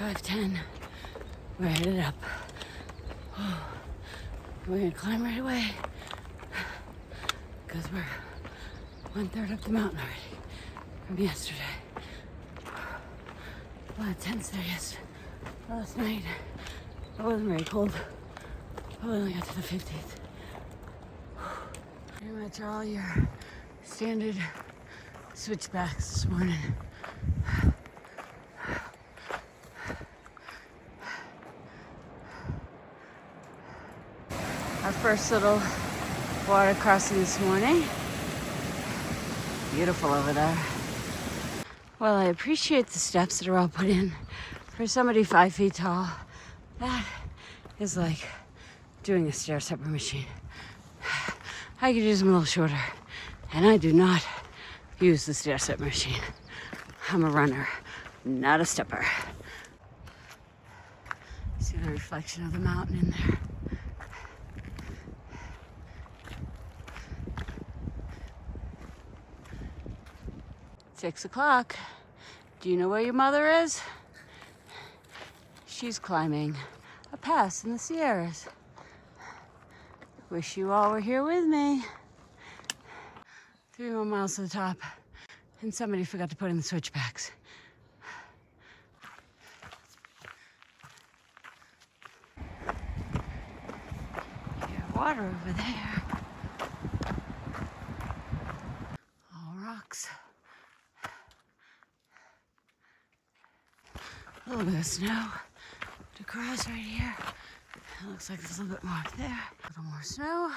5:10. We're headed up. Oh, we're gonna climb right away because we're 1/3 up the mountain already from yesterday. A lot of tents there last night. It wasn't very cold. Probably only got to the 50th. Pretty much all your standard switchbacks this morning. Our first little water crossing this morning. Beautiful over there. Well, I appreciate the steps that are all put in. For somebody 5 feet tall, that is like doing a stair stepper machine. I could use them a little shorter, and I do not use the stair stepper machine. I'm a runner, not a stepper. See the reflection of the mountain in there. It's 6 o'clock. Do you know where your mother is? She's climbing a pass in the Sierras. Wish you all were here with me. 3 more miles to the top, and somebody forgot to put in the switchbacks. Water over there. All rocks. A little bit of snow to cross right here. It looks like there's a little bit more up there. A little more snow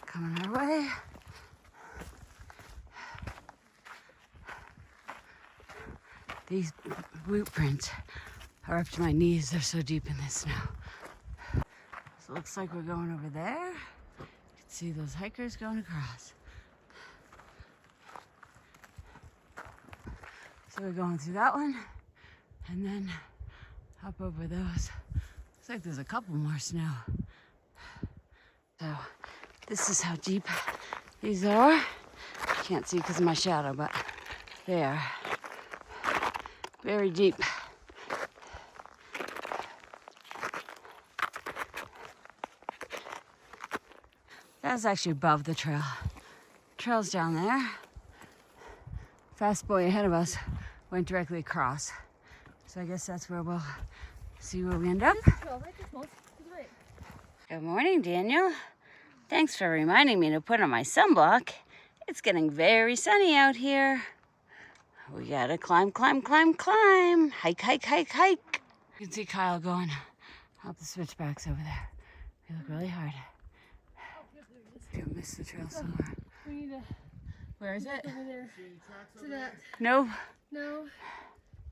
coming our way. These boot prints are up to my knees. They're so deep in this snow. So it looks like we're going over there. You can see those hikers going across. So we're going through that one and then up over those. Looks like there's a couple more snow. So this is how deep these are. Can't see because of my shadow, but they are very deep. That's actually above the trail. Trail's down there. Fast boy ahead of us went directly across. So I guess that's where we'll see where we end up. Good morning, Daniel. Thanks for reminding me to put on my sunblock. It's getting very sunny out here. We gotta climb, climb, climb, climb. Hike, hike, hike, hike. You can see Kyle going up the switchbacks over there. They look really hard. You missed the trail somewhere. We need to. Where is it? Over there. To that. No. No.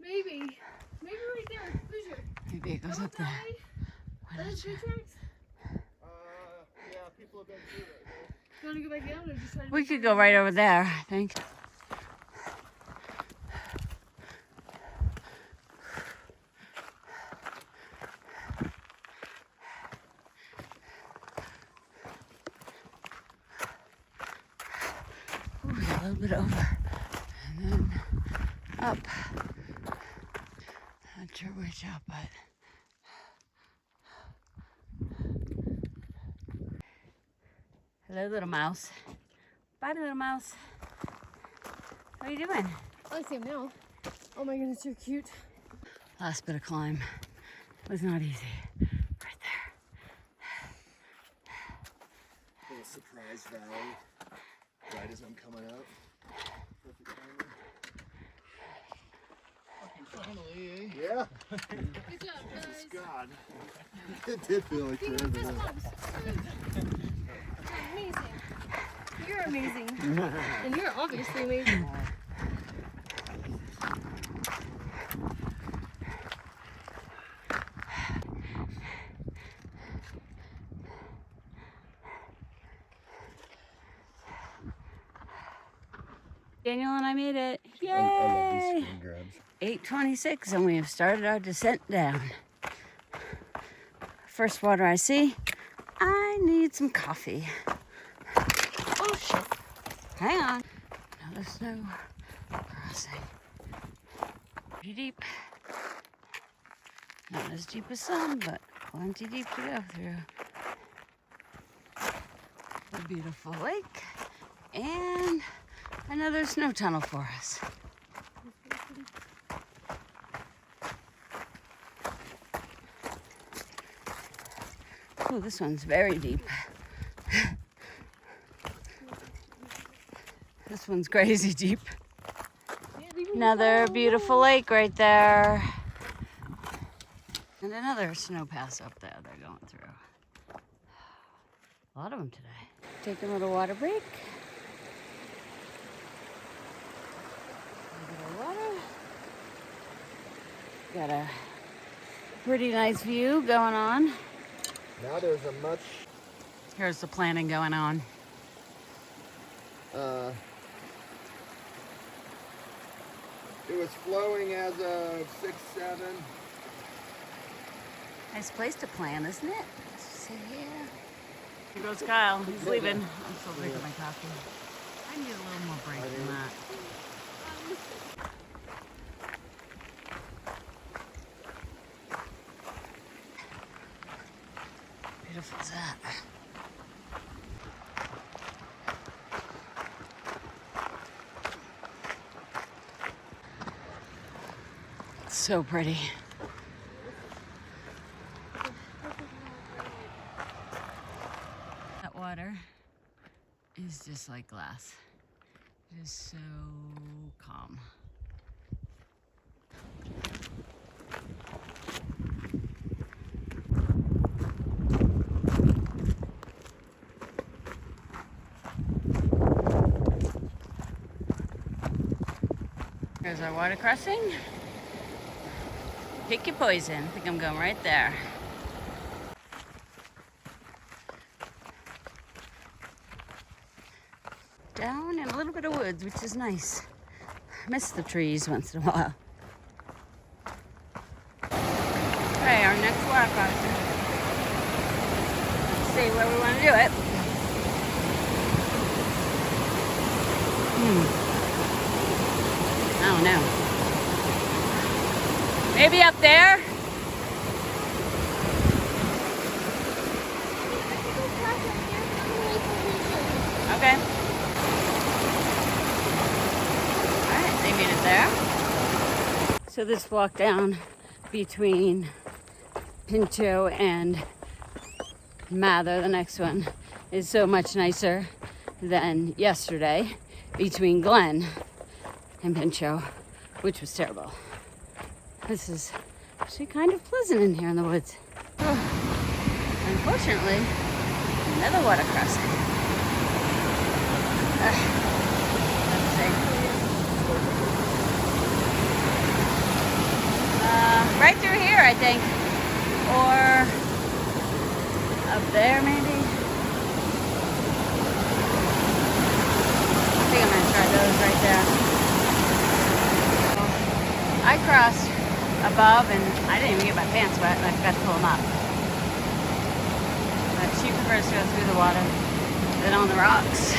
Maybe. Maybe right there. Vision. Maybe it goes up there. Are those tree tracks? Yeah, people have been through that. You want to go back down or just try to... We could go right over there, I think. Ooh, a little bit over. And then up. Not sure which up, but... Hello, little mouse. Bye, little mouse. What are you doing? I see him now. Oh my goodness, you're cute. Last bit of climb was not easy. Right there. Little surprise valley. Right as I'm coming up. Perfect timing. Finally, eh? Yeah. Good job, This is guys. God. It did feel like Give me forever. fist bumps. You're amazing. You're amazing. And you're obviously amazing. Daniel and I made it. Yay! I love these screen grabs. 8:26 and we have started our descent down. First water I see. I need some coffee. Oh shit. Hang on. Another snow crossing. Pretty deep. Not as deep as some, but plenty deep to go through. A beautiful lake and another snow tunnel for us. Oh, this one's very deep. This one's crazy deep. Another beautiful lake right there. And another snow pass up there they're going through. A lot of them today. Taking a little water break. A little water. Got a pretty nice view going on. Now there's a much... Here's the planning going on. It was flowing as of 6-7. Nice place to plan, isn't it? Let's see here. Here goes Kyle. He's leaving. I'm still drinking my coffee. I need a little more break than that. Beautiful is that? It's so pretty. That water is just like glass. It is so calm. There's our water crossing. Pick your poison. I think I'm going right there. Down in a little bit of woods, which is nice. I miss the trees once in a while. Okay, our next water crossing. Let's see where we want to do it. I don't know. Maybe up there? Okay. Alright, they made it there. So this walk down between Pinchot and Mather, the next one, is so much nicer than yesterday between Glen and Pinchot, which was terrible. This is actually kind of pleasant in here in the woods. Oh, unfortunately, another water crossing. Let's see. Right through here, I think. Or up there, maybe. I think I'm gonna try those right there. I crossed above and I didn't even get my pants wet and I forgot to pull them up. But she prefers to go through the water than on the rocks.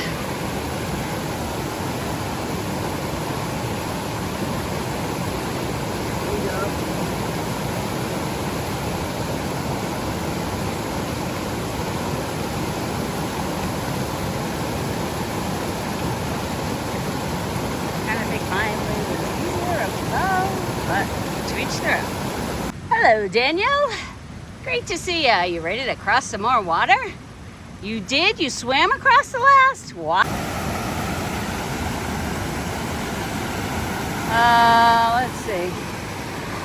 Kind of think mine was easier up above, but to each their own. Hello, Daniel. Great to see ya. You ready to cross some more water? You did? You swam across the last? What? Let's see.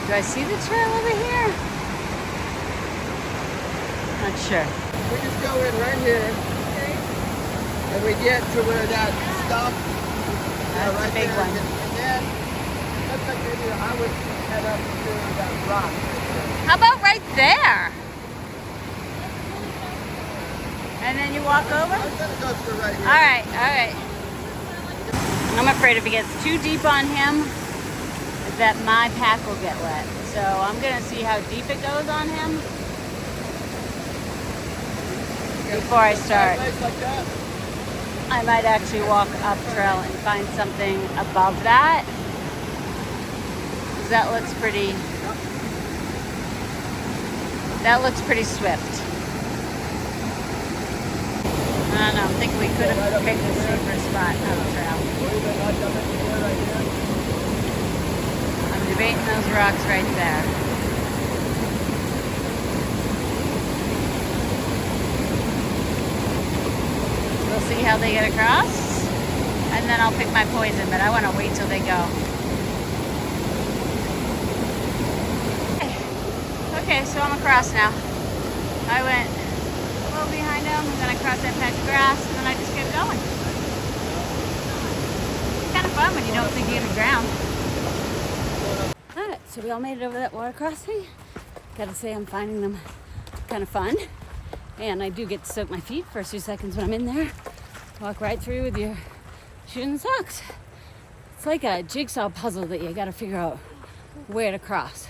Do I see the trail over here? Not sure. We just go in right here. And we get to where that stop. That's right a big there. one. And then, looks like maybe I would head up to that rock right there. How about right there? And then you walk over? I was gonna go through right here. All right, all right. I'm afraid if it gets too deep on him, that my pack will get wet. So I'm gonna see how deep it goes on him before I start. Like that. I might actually walk up trail and find something above that. 'Cause that looks pretty That looks pretty swift. I don't know, I'm thinking we could have picked a safer spot on the trail. I'm debating those rocks right there. We'll see how they get across, and then I'll pick my poison, but I want to wait till they go. Okay, so I'm across now. I went a little behind them, and then I crossed that patch of grass, and then I just kept going. It's kind of fun when you don't think you're gonna drown. Alright, so we all made it over that water crossing. Gotta say, I'm finding them kind of fun. And I do get to soak my feet for a few seconds when I'm in there. Walk right through with your shoes and socks. It's like a jigsaw puzzle that you gotta figure out where to cross.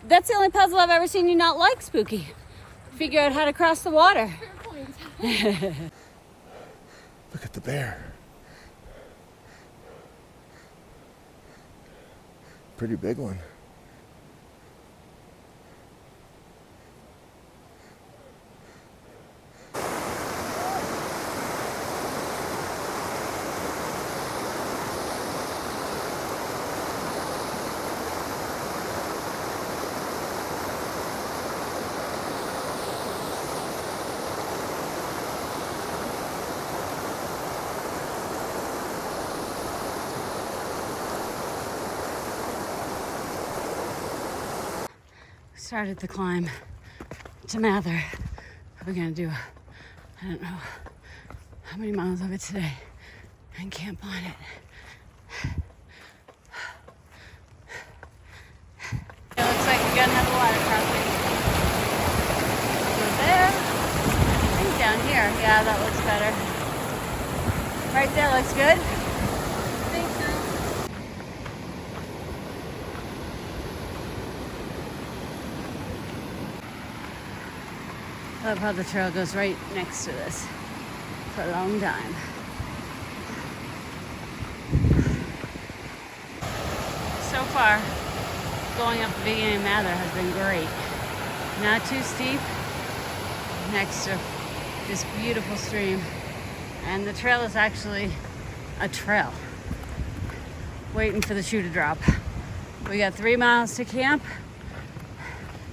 That's the only puzzle I've ever seen you not like, Spooky. Figure out how to cross the water. Look at the bear. Pretty big one. Started the climb to Mather. We're gonna do, I don't know how many miles of it today, and camp on it. It looks like we got another water crossing. Over there. I think down here. Yeah, that looks better. Right there looks good. I love how the trail goes right next to this for a long time. So far, going up the beginning of Mather has been great. Not too steep, next to this beautiful stream. And the trail is actually a trail. Waiting for the shoe to drop. We got 3 miles to camp,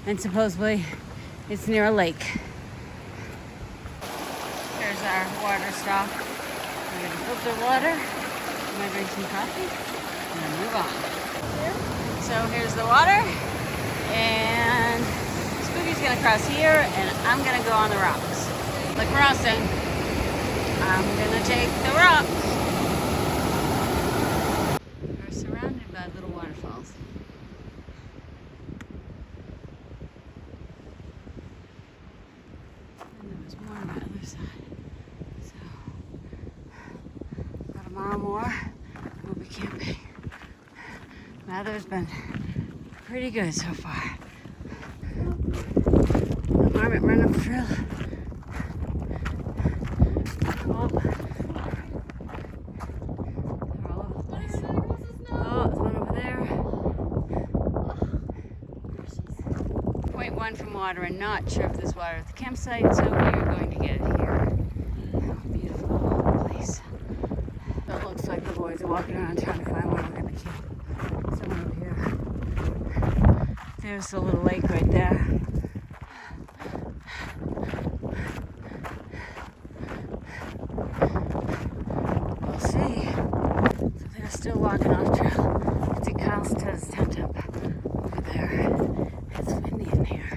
and supposedly it's near a lake. There's our water stop. We're gonna filter water. I'm gonna drink some coffee and then move on. So here's the water, and Spooky's gonna cross here, and I'm gonna go on the rocks. The crossing, I'm gonna take the rocks. We're surrounded by little waterfalls. And there's more on the other side. So, about a mile more, we'll be camping. Mather's been pretty good so far. The marmot run up the trail. Oh. They're all over the place. Oh, there's one over there. 0.1 from water, and not sure if there's water at the campsite, so we're going to get it here. Oh, beautiful place. So it looks like the boys are walking around trying to find where we're going to camp. Somewhere over here. There's the little lake right there. We'll see. So they're still walking off trail. You can see Kyle set his tent up over there. It's windy in here.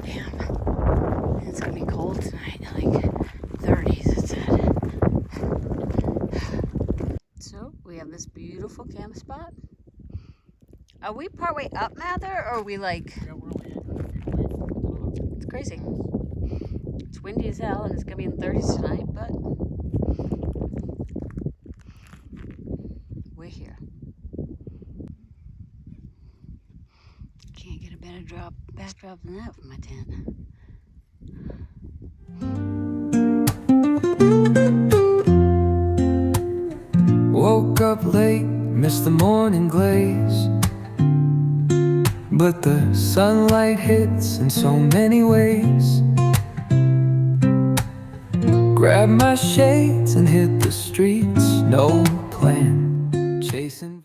Damn. And it's gonna be cold tonight, like 30s it said. So we have this beautiful camp spot. Are we partway up Mather, or are we like? Yeah, we're only It's crazy. It's windy as hell, and it's gonna be in the 30s tonight, but we're here. Can't get a better backdrop than that for my tent. Woke up late, missed the morning glaze. but the sunlight hits in so many ways. Grab my shades and hit the streets, no plan, chasing